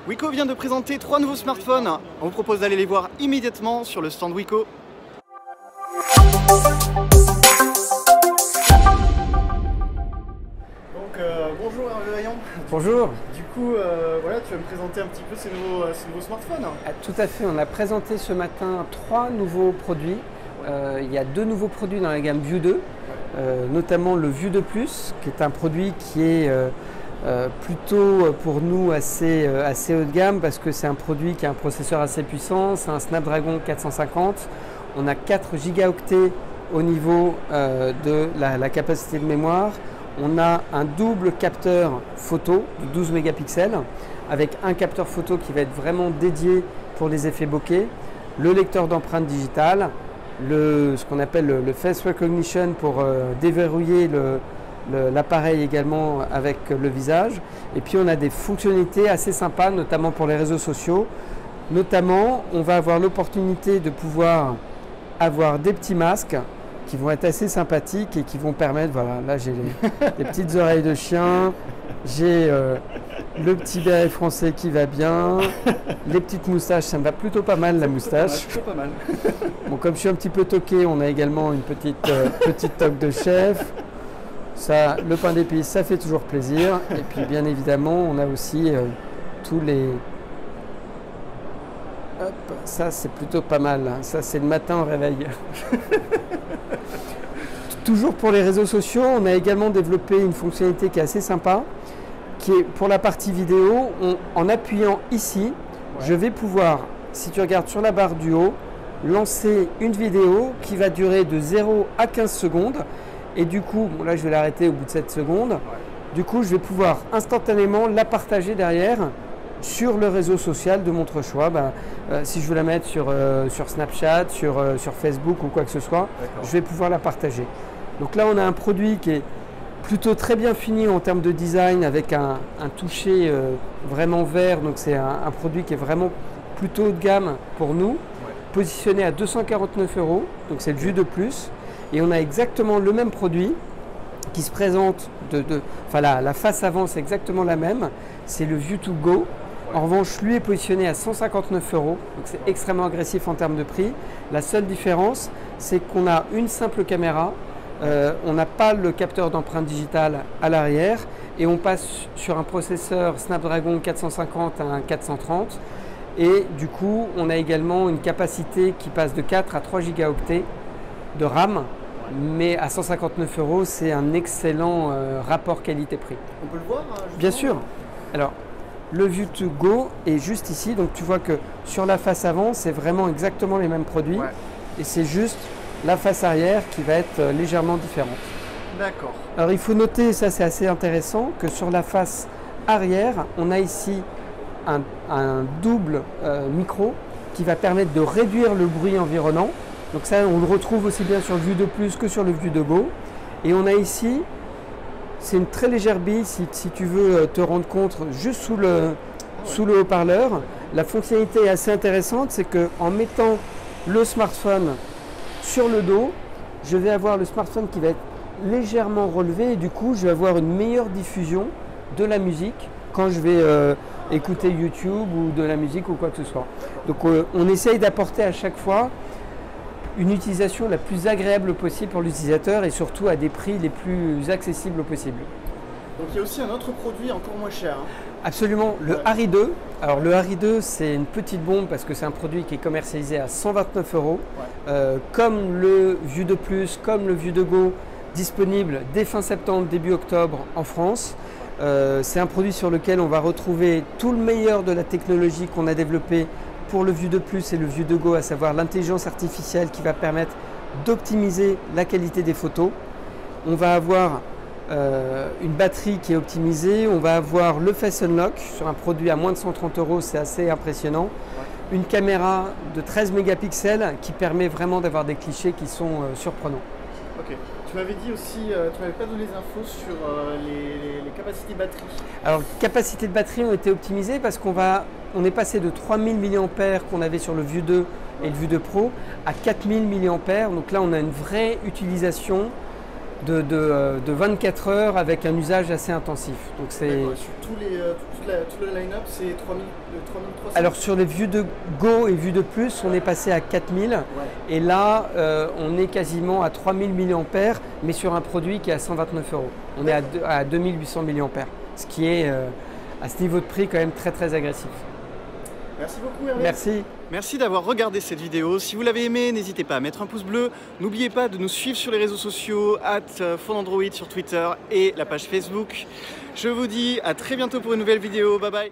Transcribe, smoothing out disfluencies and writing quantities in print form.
Wiko vient de présenter 3 nouveaux smartphones. On vous propose d'aller les voir immédiatement sur le stand Wiko. Bonjour Hervé Vaillant. Bonjour. Du coup, voilà, tu vas me présenter un petit peu ces nouveaux smartphones. Tout à fait, on a présenté ce matin 3 nouveaux produits. Il y a 2 nouveaux produits dans la gamme View 2, notamment le View 2 Plus, qui est un produit qui est plutôt pour nous assez haut de gamme parce que c'est un produit qui a un processeur assez puissant, c'est un Snapdragon 450. On a 4 gigaoctets au niveau de la capacité de mémoire. On a un double capteur photo de 12 mégapixels avec un capteur photo qui va être vraiment dédié pour les effets bokeh, le lecteur d'empreintes digitales, ce qu'on appelle le face recognition pour déverrouiller l'appareil également avec le visage. Et puis on a des fonctionnalités assez sympas, notamment pour les réseaux sociaux. Notamment, on va avoir l'opportunité de pouvoir avoir des petits masques qui vont être assez sympathiques et qui vont permettre, voilà, là j'ai les petites oreilles de chien, j'ai le petit béret français qui va bien, les petites moustaches, ça me va plutôt pas mal la moustache. Plutôt pas mal. Bon, comme je suis un petit peu toqué, on a également une petite toque de chef. Ça, le pain d'épices, ça fait toujours plaisir. Et puis bien évidemment, on a aussi tous les... Hop, ça c'est plutôt pas mal, hein. Ça c'est le matin au réveil. Toujours pour les réseaux sociaux, on a également développé une fonctionnalité qui est assez sympa, qui est pour la partie vidéo. En appuyant ici, je vais pouvoir, si tu regardes sur la barre du haut, lancer une vidéo qui va durer de 0 à 15 secondes. Et du coup, bon là je vais l'arrêter au bout de 7 secondes. Du coup, je vais pouvoir instantanément la partager derrière sur le réseau social de mon choix. Si je veux la mettre sur Snapchat, sur Facebook ou quoi que ce soit, je vais pouvoir la partager. Donc là, on a un produit qui est plutôt très bien fini en termes de design avec un toucher vraiment vert. Donc c'est un produit qui est vraiment plutôt haut de gamme pour nous, positionné à 249 €. Donc c'est le View 2 Plus. Et on a exactement le même produit qui se présente la face avant, c'est exactement la même. C'est le View 2 Go. En revanche, lui est positionné à 159 €, donc c'est extrêmement agressif en termes de prix. La seule différence, c'est qu'on a une simple caméra, on n'a pas le capteur d'empreinte digitale à l'arrière et on passe sur un processeur Snapdragon 450 à un 430. Et du coup, on a également une capacité qui passe de 4 à 3 gigaoctets de RAM. Mais à 159 €, c'est un excellent rapport qualité-prix. On peut le voir Bien sûr. Alors, le View 2 Go est juste ici. Donc, tu vois que sur la face avant, c'est vraiment exactement les mêmes produits. Ouais. Et c'est juste la face arrière qui va être légèrement différente. D'accord. Alors, il faut noter, ça c'est assez intéressant, que sur la face arrière, on a ici un double micro qui va permettre de réduire le bruit environnant. Donc ça, on le retrouve aussi bien sur le View 2 Plus que sur le View 2 Go. Et on a ici, c'est une très légère bille si tu veux te rendre compte, juste sous le haut-parleur. La fonctionnalité est assez intéressante, c'est qu'en mettant le smartphone sur le dos, je vais avoir le smartphone qui va être légèrement relevé et du coup, je vais avoir une meilleure diffusion de la musique quand je vais écouter YouTube ou de la musique ou quoi que ce soit. Donc on essaye d'apporter à chaque fois une utilisation la plus agréable possible pour l'utilisateur et surtout à des prix les plus accessibles possible. Donc il y a aussi un autre produit encore moins cher. Absolument, le Harry 2. Alors le Harry 2, c'est une petite bombe parce que c'est un produit qui est commercialisé à 129 €. Comme le View 2 Plus, comme le View 2 Go, disponible dès fin septembre, début octobre en France. C'est un produit sur lequel on va retrouver tout le meilleur de la technologie qu'on a développée pour le View 2 Plus et le View 2 Go, à savoir l'intelligence artificielle qui va permettre d'optimiser la qualité des photos. On va avoir une batterie qui est optimisée, on va avoir le Face Unlock sur un produit à moins de 130 €, c'est assez impressionnant. Une caméra de 13 mégapixels qui permet vraiment d'avoir des clichés qui sont surprenants. Ok. Tu m'avais dit aussi, tu m'avais pas donné les infos sur les capacités de batterie. Alors, les capacités de batterie ont été optimisées parce on est passé de 3000 mAh qu'on avait sur le View 2 et le View 2 Pro à 4000 mAh. Donc là, on a une vraie utilisation de 24 heures avec un usage assez intensif. Donc c'est... Sur tout le line-up, c'est 3300. Alors sur les vues de Go et vues de plus, on est passé à 4000 et là on est quasiment à 3000 mAh mais sur un produit qui est à 129 €. On est à 2800 mAh, ce qui est à ce niveau de prix quand même très très agressif. Merci beaucoup Hervé. Merci. Merci d'avoir regardé cette vidéo. Si vous l'avez aimé, n'hésitez pas à mettre un pouce bleu. N'oubliez pas de nous suivre sur les réseaux sociaux, @phonandroid sur Twitter et la page Facebook. Je vous dis à très bientôt pour une nouvelle vidéo. Bye bye.